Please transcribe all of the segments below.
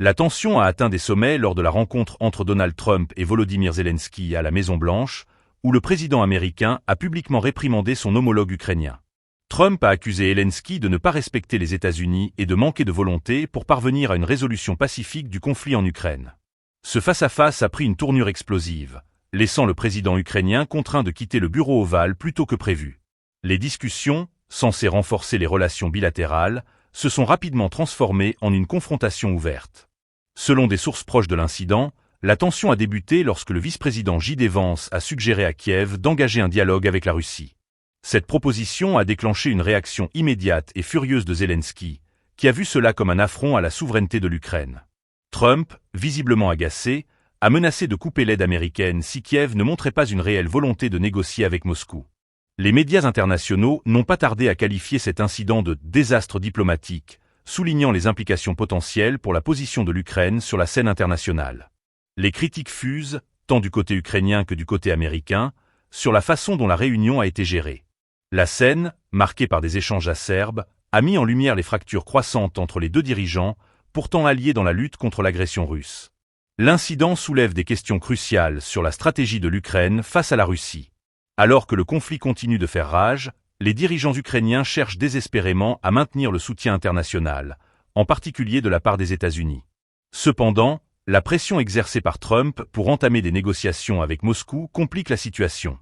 La tension a atteint des sommets lors de la rencontre entre Donald Trump et Volodymyr Zelensky à la Maison-Blanche, où le président américain a publiquement réprimandé son homologue ukrainien. Trump a accusé Zelensky de ne pas respecter les États-Unis et de manquer de volonté pour parvenir à une résolution pacifique du conflit en Ukraine. Ce face-à-face a pris une tournure explosive, laissant le président ukrainien contraint de quitter le bureau ovale plus tôt que prévu. Les discussions, censées renforcer les relations bilatérales, se sont rapidement transformées en une confrontation ouverte. Selon des sources proches de l'incident, la tension a débuté lorsque le vice-président J.D. Vance a suggéré à Kiev d'engager un dialogue avec la Russie. Cette proposition a déclenché une réaction immédiate et furieuse de Zelensky, qui a vu cela comme un affront à la souveraineté de l'Ukraine. Trump, visiblement agacé, a menacé de couper l'aide américaine si Kiev ne montrait pas une réelle volonté de négocier avec Moscou. Les médias internationaux n'ont pas tardé à qualifier cet incident de désastre diplomatique, soulignant les implications potentielles pour la position de l'Ukraine sur la scène internationale. Les critiques fusent, tant du côté ukrainien que du côté américain, sur la façon dont la réunion a été gérée. La scène, marquée par des échanges acerbes, a mis en lumière les fractures croissantes entre les deux dirigeants, pourtant alliés dans la lutte contre l'agression russe. L'incident soulève des questions cruciales sur la stratégie de l'Ukraine face à la Russie. Alors que le conflit continue de faire rage, les dirigeants ukrainiens cherchent désespérément à maintenir le soutien international, en particulier de la part des États-Unis. Cependant, la pression exercée par Trump pour entamer des négociations avec Moscou complique la situation.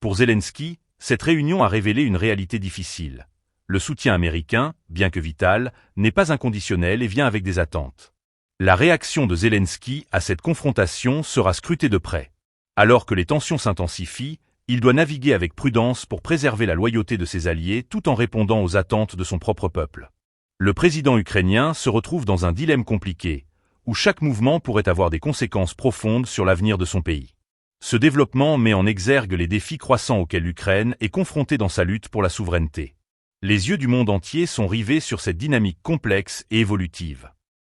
Pour Zelensky, cette réunion a révélé une réalité difficile. Le soutien américain, bien que vital, n'est pas inconditionnel et vient avec des attentes. La réaction de Zelensky à cette confrontation sera scrutée de près. Alors que les tensions s'intensifient, il doit naviguer avec prudence pour préserver la loyauté de ses alliés tout en répondant aux attentes de son propre peuple. Le président ukrainien se retrouve dans un dilemme compliqué, où chaque mouvement pourrait avoir des conséquences profondes sur l'avenir de son pays. Ce développement met en exergue les défis croissants auxquels l'Ukraine est confrontée dans sa lutte pour la souveraineté. Les yeux du monde entier sont rivés sur cette dynamique complexe et évolutive.